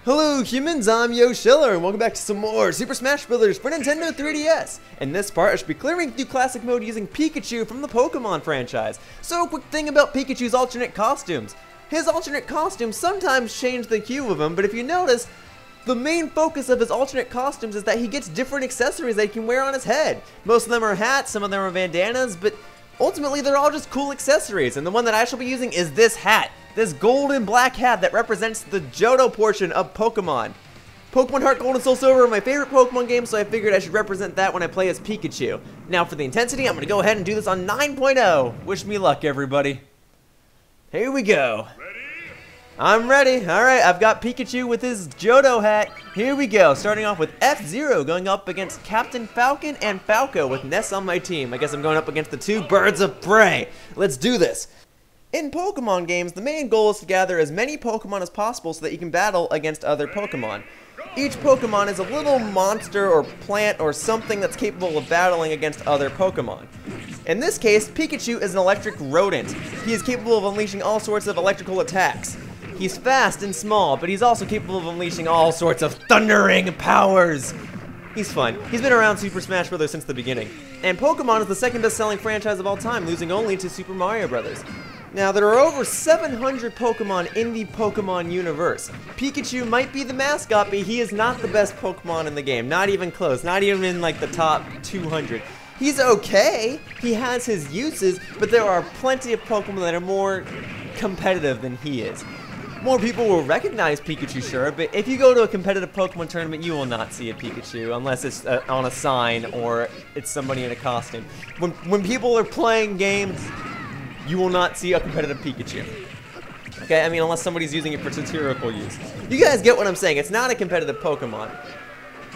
Hello humans, I'm Yoshiller, and welcome back to some more Super Smash Bros. For Nintendo 3DS. In this part, I should be clearing through Classic Mode using Pikachu from the Pokemon franchise. So, quick thing about Pikachu's alternate costumes. His alternate costumes sometimes change the hue of him, but if you notice, the main focus of his alternate costumes is that he gets different accessories that he can wear on his head. Most of them are hats, some of them are bandanas, but ultimately they're all just cool accessories, and the one that I shall be using is this hat. This gold and black hat that represents the Johto portion of Pokemon. Pokemon Heart Gold and Soul Silver are my favorite Pokemon games, so I figured I should represent that when I play as Pikachu. Now for the intensity, I'm going to go ahead and do this on 9.0. Wish me luck, everybody. Here we go. I'm ready. Alright, I've got Pikachu with his Johto hat. Here we go. Starting off with F-Zero, going up against Captain Falcon and Falco with Ness on my team. I guess I'm going up against the two birds of prey. Let's do this. In Pokemon games, the main goal is to gather as many Pokemon as possible so that you can battle against other Pokemon. Each Pokemon is a little monster or plant or something that's capable of battling against other Pokemon. In this case, Pikachu is an electric rodent. He is capable of unleashing all sorts of electrical attacks. He's fast and small, but he's also capable of unleashing all sorts of thundering powers. He's fun. He's been around Super Smash Bros. Since the beginning. And Pokemon is the second best-selling franchise of all time, losing only to Super Mario Bros. Now, there are over 700 Pokemon in the Pokemon universe. Pikachu might be the mascot, but he is not the best Pokemon in the game. Not even close. Not even in, like, the top 200. He's okay. He has his uses, but there are plenty of Pokemon that are more competitive than he is. More people will recognize Pikachu, sure, but if you go to a competitive Pokemon tournament, you will not see a Pikachu unless it's on a sign or it's somebody in a costume. When people are playing games, you will not see a competitive Pikachu. Okay, I mean, unless somebody's using it for satirical use. You guys get what I'm saying. It's not a competitive Pokemon.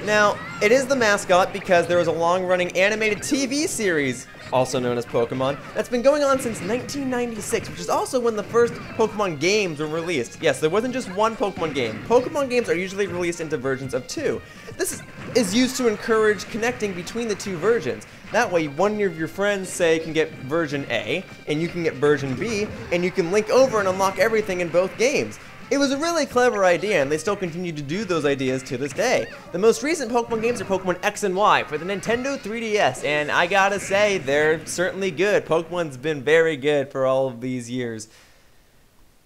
Now, it is the mascot because there was a long-running animated TV series, also known as Pokemon, that's been going on since 1996, which is also when the first Pokemon games were released. Yes, there wasn't just one Pokemon game. Pokemon games are usually released into versions of 2. This is used to encourage connecting between the two versions. That way, one of your friends, say, can get version A, and you can get version B, and you can link over and unlock everything in both games. It was a really clever idea, and they still continue to do those ideas to this day. The most recent Pokemon games are Pokemon X and Y for the Nintendo 3DS, and I gotta say, they're certainly good. Pokemon's been very good for all of these years.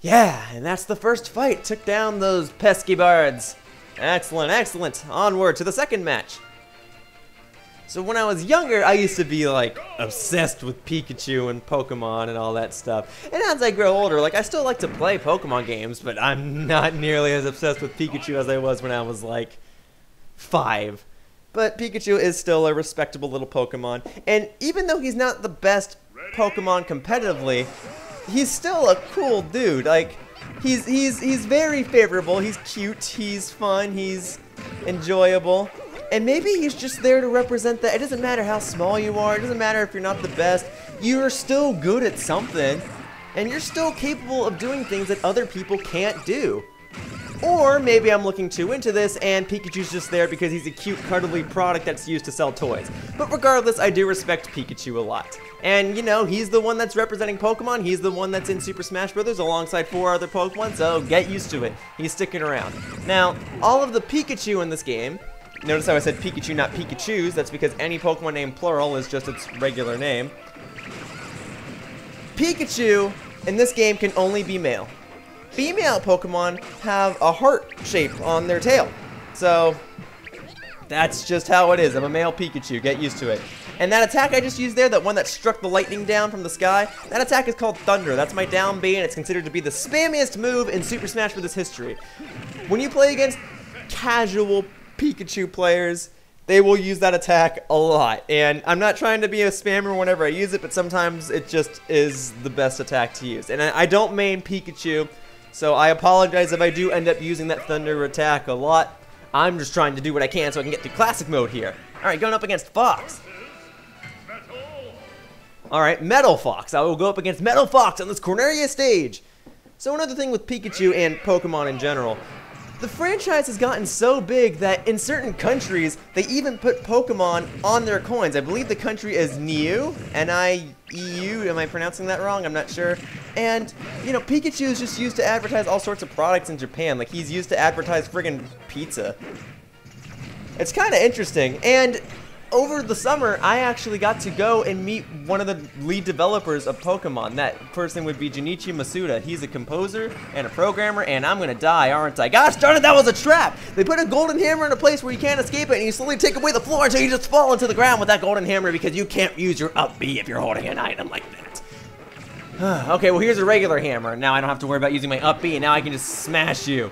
Yeah, and that's the first fight. Took down those pesky birds. Excellent, excellent. Onward to the second match. So when I was younger, I used to be, like, obsessed with Pikachu and Pokemon and all that stuff. And as I grow older, like, I still like to play Pokemon games, but I'm not nearly as obsessed with Pikachu as I was when I was, like, 5. But Pikachu is still a respectable little Pokemon. And even though he's not the best Pokemon competitively, he's still a cool dude. Like, he's very favorable, he's cute, he's fun, he's enjoyable. And maybe he's just there to represent that it doesn't matter how small you are, it doesn't matter if you're not the best, you're still good at something, and you're still capable of doing things that other people can't do. Or maybe I'm looking too into this and Pikachu's just there because he's a cute, cuddly product that's used to sell toys. But regardless, I do respect Pikachu a lot. And, you know, he's the one that's representing Pokemon, he's the one that's in Super Smash Bros. Alongside 4 other Pokemon, so get used to it. He's sticking around. Now, all of the Pikachu in this game, notice how I said Pikachu, not Pikachus. That's because any Pokemon name plural is just its regular name. Pikachu in this game can only be male. Female Pokemon have a heart shape on their tail. So, that's just how it is. I'm a male Pikachu. Get used to it. And that attack I just used there, that one that struck the lightning down from the sky, that attack is called Thunder. That's my down B, and it's considered to be the spammiest move in Super Smash Bros. History. When you play against casual Pikachu players, they will use that attack a lot, and I'm not trying to be a spammer whenever I use it, but sometimes it just is the best attack to use. And I don't main Pikachu, so I apologize if I do end up using that Thunder attack a lot. I'm just trying to do what I can so I can get through Classic Mode here. Alright, going up against Fox. Alright, Metal Fox. I will go up against Metal Fox on this Corneria stage. So another thing with Pikachu and Pokemon in general, the franchise has gotten so big that in certain countries, they even put Pokemon on their coins. I believe the country is NIU, N-I-E-U, am I pronouncing that wrong? I'm not sure. And, you know, Pikachu is just used to advertise all sorts of products in Japan. Like, he's used to advertise friggin' pizza. It's kind of interesting. And over the summer, I actually got to go and meet one of the lead developers of Pokemon. That person would be Junichi Masuda. He's a composer and a programmer, and I'm gonna die, aren't I? Gosh darn it, that was a trap! They put a golden hammer in a place where you can't escape it, and you slowly take away the floor until you just fall into the ground with that golden hammer because you can't use your up B if you're holding an item like that. Okay, well here's a regular hammer. Now I don't have to worry about using my up B, and now I can just smash you.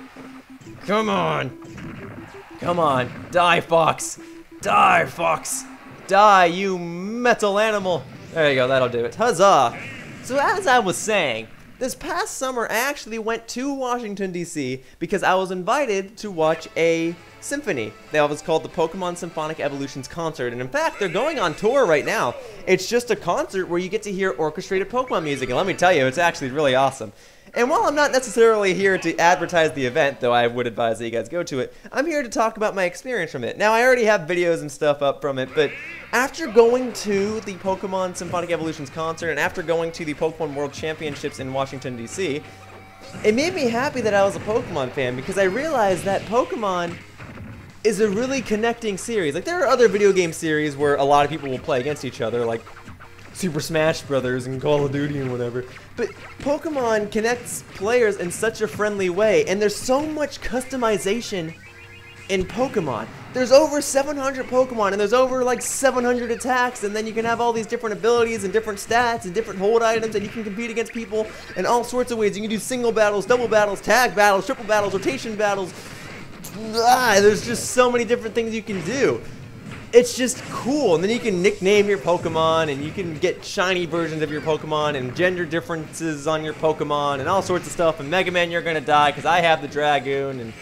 Come on. Come on. Die, Fox. Die, Fox! Die, you metal animal! There you go, that'll do it. Huzzah! So as I was saying, this past summer I actually went to Washington, D.C. because I was invited to watch a symphony. That was called the Pokemon Symphonic Evolutions Concert, and in fact, they're going on tour right now. It's just a concert where you get to hear orchestrated Pokemon music, and let me tell you, it's actually really awesome. And while I'm not necessarily here to advertise the event, though I would advise that you guys go to it, I'm here to talk about my experience from it. Now, I already have videos and stuff up from it, but after going to the Pokemon Symphonic Evolutions concert and after going to the Pokemon World Championships in Washington, D.C., it made me happy that I was a Pokemon fan because I realized that Pokemon is a really connecting series. Like, there are other video game series where a lot of people will play against each other, like Super Smash Brothers and Call of Duty and whatever. But Pokemon connects players in such a friendly way, and there's so much customization in Pokemon. There's over 700 Pokemon, and there's over like 700 attacks, and then you can have all these different abilities and different stats and different hold items, and you can compete against people in all sorts of ways. You can do single battles, double battles, tag battles, triple battles, rotation battles. There's just so many different things you can do. It's just cool, and then you can nickname your Pokemon, and you can get shiny versions of your Pokemon, and gender differences on your Pokemon, and all sorts of stuff. And Mega Man, you're gonna die, because I have the Dragoon, and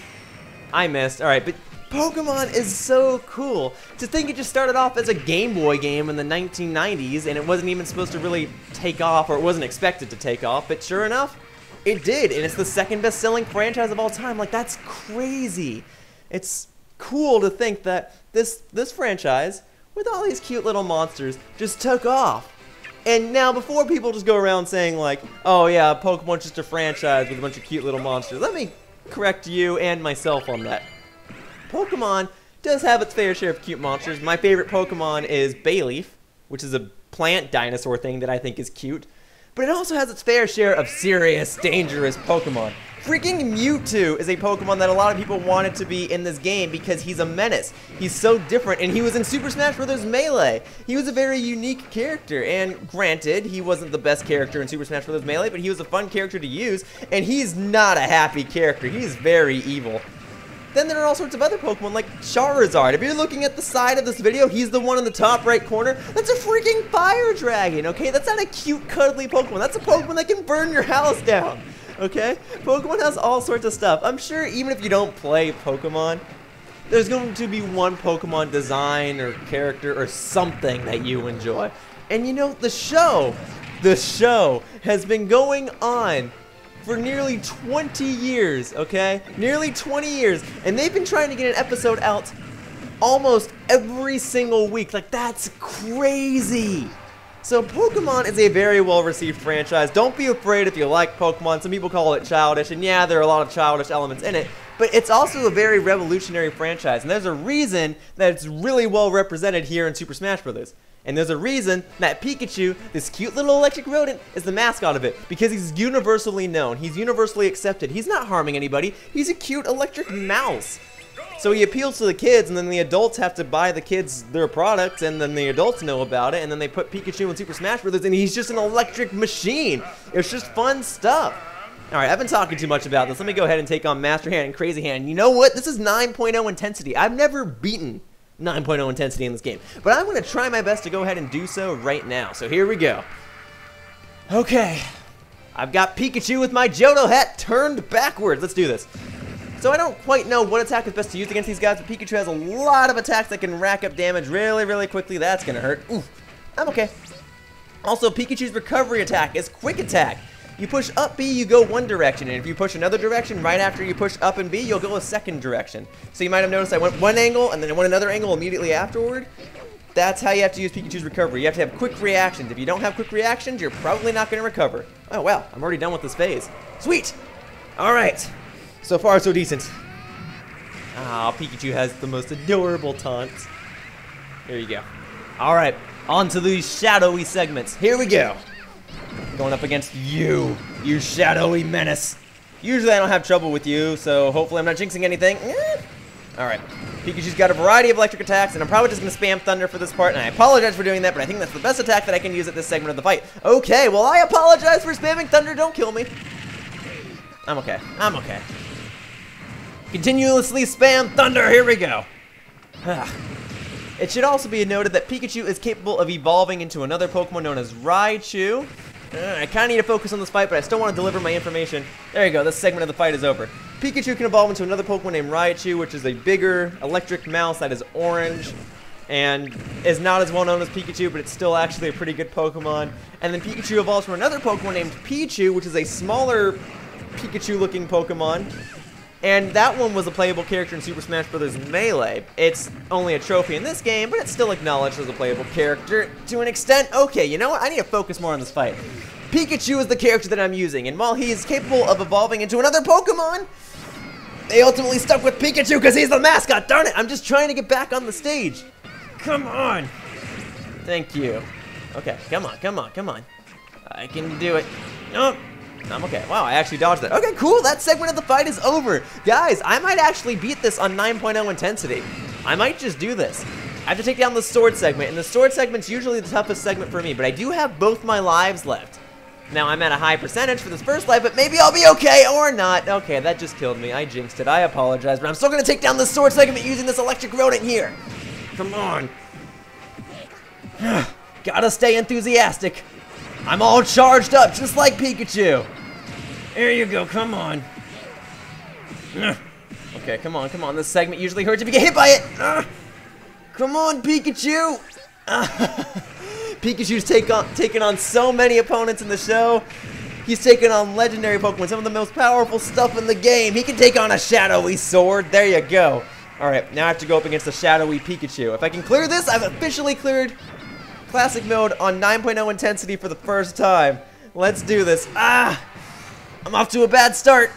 I missed. Alright, but Pokemon is so cool. To think it just started off as a Game Boy game in the 1990s, and it wasn't even supposed to really take off, or it wasn't expected to take off, but sure enough, it did, and it's the second best-selling franchise of all time. Like, that's crazy. It's cool to think that this franchise, with all these cute little monsters, just took off. And now, before people just go around saying like, oh yeah, Pokemon's just a franchise with a bunch of cute little monsters, let me correct you and myself on that. Pokemon does have its fair share of cute monsters. My favorite Pokemon is Bayleaf, which is a plant dinosaur thing that I think is cute. But it also has its fair share of serious, dangerous Pokemon. Freaking Mewtwo is a Pokemon that a lot of people wanted to be in this game because he's a menace. He's so different, and he was in Super Smash Bros. Melee. He was a very unique character, and granted, he wasn't the best character in Super Smash Bros. Melee, but he was a fun character to use, and he's not a happy character. He's very evil. Then there are all sorts of other Pokemon like Charizard. If you're looking at the side of this video, he's the one in the top right corner. That's a freaking fire dragon, okay? That's not a cute, cuddly Pokemon. That's a Pokemon that can burn your house down, okay? Pokemon has all sorts of stuff. I'm sure even if you don't play Pokemon, there's going to be one Pokemon design or character or something that you enjoy. And you know, the show has been going on for nearly 20 years, okay? Nearly 20 years, and they've been trying to get an episode out almost every single week. Like, that's crazy. So Pokemon is a very well-received franchise. Don't be afraid if you like Pokemon. Some people call it childish, and yeah, there are a lot of childish elements in it, but it's also a very revolutionary franchise, and there's a reason that it's really well represented here in Super Smash Bros. And there's a reason that Pikachu, this cute little electric rodent, is the mascot of it. Because he's universally known. He's universally accepted. He's not harming anybody. He's a cute electric mouse. So he appeals to the kids, and then the adults have to buy the kids their products, and then the adults know about it, and then they put Pikachu in Super Smash Bros., and he's just an electric machine. It's just fun stuff. Alright, I've been talking too much about this. Let me go ahead and take on Master Hand and Crazy Hand. You know what? This is 9.0 intensity. I've never beaten 9.0 intensity in this game, but I'm going to try my best to go ahead and do so right now. So here we go. Okay, I've got Pikachu with my Johto hat turned backwards. Let's do this. So I don't quite know what attack is best to use against these guys, but Pikachu has a lot of attacks that can rack up damage really, really quickly. That's going to hurt. Ooh, I'm okay. Also, Pikachu's recovery attack is Quick Attack. You push up B, you go one direction, and if you push another direction, right after you push up and B, you'll go a second direction. So you might have noticed I went one angle, and then I went another angle immediately afterward. That's how you have to use Pikachu's recovery. You have to have quick reactions. If you don't have quick reactions, you're probably not going to recover. Oh, wow. I'm already done with this phase. Sweet. All right. So far, so decent. Ah, Pikachu has the most adorable taunts. There you go. All right. On to these shadowy segments. Here we go. Going up against you shadowy menace. Usually I don't have trouble with you, so hopefully I'm not jinxing anything. Alright, Pikachu's got a variety of electric attacks, and I'm probably just going to spam Thunder for this part, and I apologize for doing that, but I think that's the best attack that I can use at this segment of the fight. Okay, well I apologize for spamming Thunder, don't kill me. I'm okay, I'm okay. Continuously spam Thunder, here we go. It should also be noted that Pikachu is capable of evolving into another Pokemon known as Raichu. I kind of need to focus on this fight, but I still want to deliver my information. There you go, this segment of the fight is over. Pikachu can evolve into another Pokemon named Raichu, which is a bigger electric mouse that is orange and is not as well known as Pikachu, but it's still actually a pretty good Pokemon. And then Pikachu evolves from another Pokemon named Pichu, which is a smaller Pikachu-looking Pokemon. And that one was a playable character in Super Smash Bros. Melee. It's only a trophy in this game, but it's still acknowledged as a playable character to an extent. Okay, you know what? I need to focus more on this fight. Pikachu is the character that I'm using, and while he is capable of evolving into another Pokemon, they ultimately stuck with Pikachu because he's the mascot. Darn it, I'm just trying to get back on the stage. Come on. Thank you. Okay, come on, come on, come on. I can do it. No. I'm okay. Wow, I actually dodged that. Okay, cool. That segment of the fight is over. Guys, I might actually beat this on 9.0 intensity. I might just do this. I have to take down the sword segment, and the sword segment's usually the toughest segment for me, but I do have both my lives left. Now, I'm at a high percentage for this first life, but maybe I'll be okay or not. Okay, that just killed me. I jinxed it. I apologize, but I'm still going to take down the sword segment using this electric rodent here. Come on. Gotta stay enthusiastic. I'm all charged up, just like Pikachu. There you go, come on. Okay, come on, come on. This segment usually hurts if you get hit by it. Come on, Pikachu. Pikachu's taken on so many opponents in the show. He's taken on legendary Pokemon, some of the most powerful stuff in the game. He can take on a shadowy sword. There you go. Alright, now I have to go up against the shadowy Pikachu. If I can clear this, I've officially cleared Classic Mode on 9.0 intensity for the first time. Let's do this. I'm off to a bad start.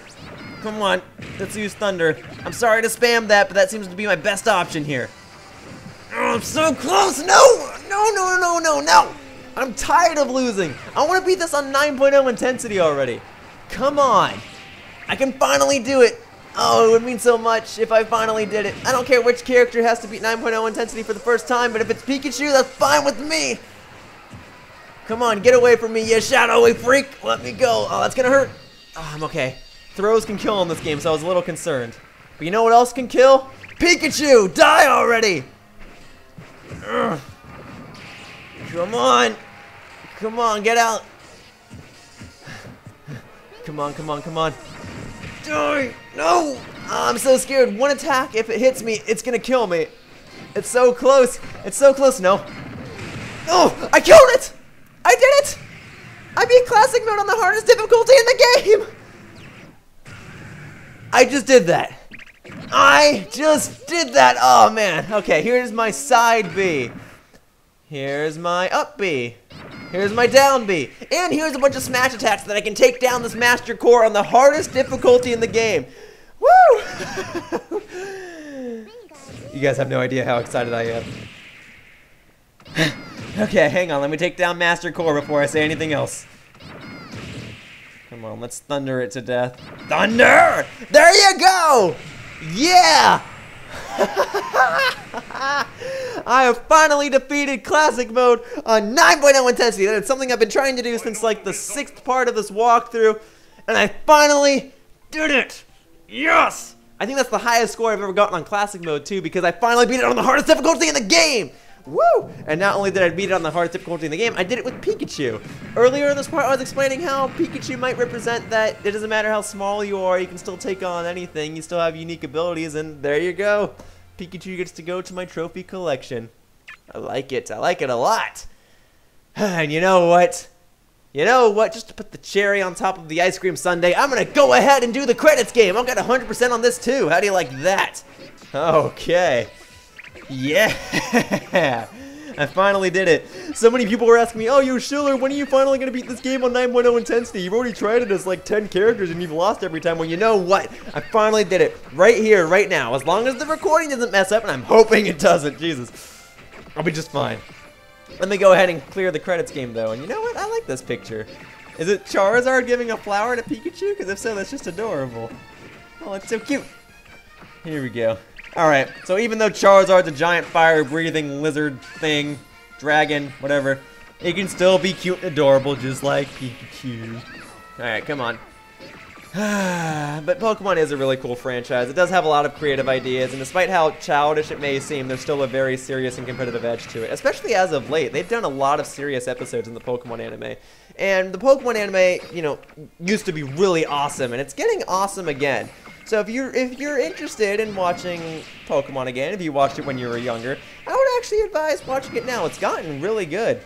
Come on, let's use Thunder. I'm sorry to spam that, but that seems to be my best option here. Oh, I'm so close. No! No, no, no, no, no! I'm tired of losing. I want to beat this on 9.0 intensity already. Come on. I can finally do it. Oh, it would mean so much if I finally did it. I don't care which character has to beat 9.0 intensity for the first time, but if it's Pikachu, that's fine with me. Come on, get away from me, you shadowy freak. Let me go. Oh, that's gonna hurt. Oh, I'm okay. Throws can kill in this game, so I was a little concerned. But you know what else can kill? Pikachu, die already. Ugh. Come on. Come on, get out. Come on, come on, come on. Die! No! Oh, I'm so scared. One attack, if it hits me, it's gonna kill me. It's so close. It's so close. No. Oh! I killed it! I did it! I beat Classic Mode on the hardest difficulty in the game! I just did that. I just did that! Oh, man. Okay, here's my side B. Here's my up B. Here's my down B. And here's a bunch of smash attacks that I can take down this Master Core on the hardest difficulty in the game. Woo! You guys have no idea how excited I am. Okay, hang on. Let me take down Master Core before I say anything else. Come on, let's thunder it to death. Thunder! There you go! Yeah! I have finally defeated Classic Mode on 9.0 intensity. That is something I've been trying to do since like the 6th part of this walkthrough, and I finally did it. Yes! I think that's the highest score I've ever gotten on Classic Mode too, because I finally beat it on the hardest difficulty in the game. Woo! And not only did I beat it on the hardest difficulty in the game, I did it with Pikachu. Earlier in this part, I was explaining how Pikachu might represent that it doesn't matter how small you are, you can still take on anything, you still have unique abilities, and there you go. Pikachu gets to go to my trophy collection. I like it a lot. And you know what? You know what? Just to put the cherry on top of the ice cream sundae, I'm gonna go ahead and do the credits game. I've got 100% on this too. How do you like that? Okay. Yeah. I finally did it. So many people were asking me, oh, Yoshiller, when are you finally going to beat this game on 9.0 intensity? You've already tried it as like 10 characters and you've lost every time. Well, you know what? I finally did it right here, right now. As long as the recording doesn't mess up, and I'm hoping it doesn't. Jesus. I'll be just fine. Let me go ahead and clear the credits game, though. And you know what? I like this picture. Is it Charizard giving a flower to Pikachu? Because if so, that's just adorable. Oh, it's so cute. Here we go. Alright, so even though Charizard's a giant fire-breathing lizard thing, dragon, whatever, it can still be cute and adorable just like Pikachu. Alright, come on. But Pokemon is a really cool franchise. It does have a lot of creative ideas, and despite how childish it may seem, there's still a very serious and competitive edge to it, especially as of late. They've done a lot of serious episodes in the Pokemon anime, and the Pokemon anime, you know, used to be really awesome, and it's getting awesome again. So if you're interested in watching Pokemon again, if you watched it when you were younger, I would actually advise watching it now. It's gotten really good.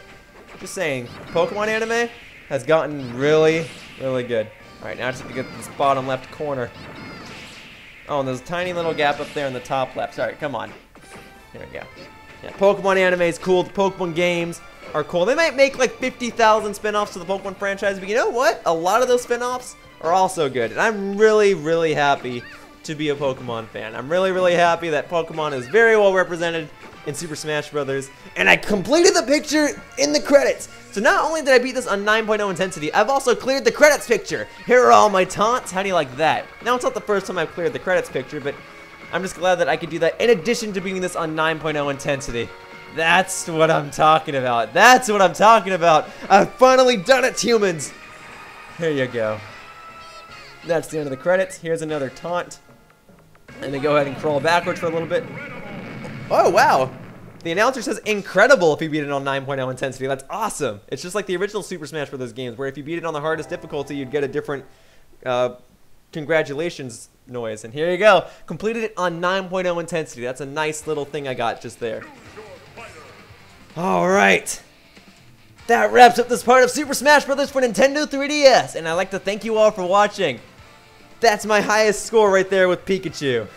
Just saying, Pokemon anime has gotten really, really good. Alright, now I just have to get this bottom left corner. Oh, and there's a tiny little gap up there in the top left. Sorry, come on. Here we go. Yeah, Pokemon anime is cool. The Pokemon games are cool. They might make like 50,000 spin-offs to the Pokemon franchise, but you know what? A lot of those spin-offs are also good. And I'm really, really happy to be a Pokemon fan. I'm really, really happy that Pokemon is very well represented in Super Smash Bros. And I completed the picture in the credits. So not only did I beat this on 9.0 intensity, I've also cleared the credits picture. Here are all my taunts. How do you like that? Now, it's not the first time I've cleared the credits picture, but I'm just glad that I could do that in addition to beating this on 9.0 intensity. That's what I'm talking about. That's what I'm talking about. I've finally done it, humans. Here you go. That's the end of the credits. Here's another taunt. And then go ahead and crawl backwards for a little bit. Oh, wow. The announcer says incredible if you beat it on 9.0 intensity. That's awesome. It's just like the original Super Smash Bros. Games, where if you beat it on the hardest difficulty, you'd get a different congratulations noise. And here you go. Completed it on 9.0 intensity. That's a nice little thing I got just there. All right. That wraps up this part of Super Smash Bros. For Nintendo 3DS. And I'd like to thank you all for watching. That's my highest score right there with Pikachu.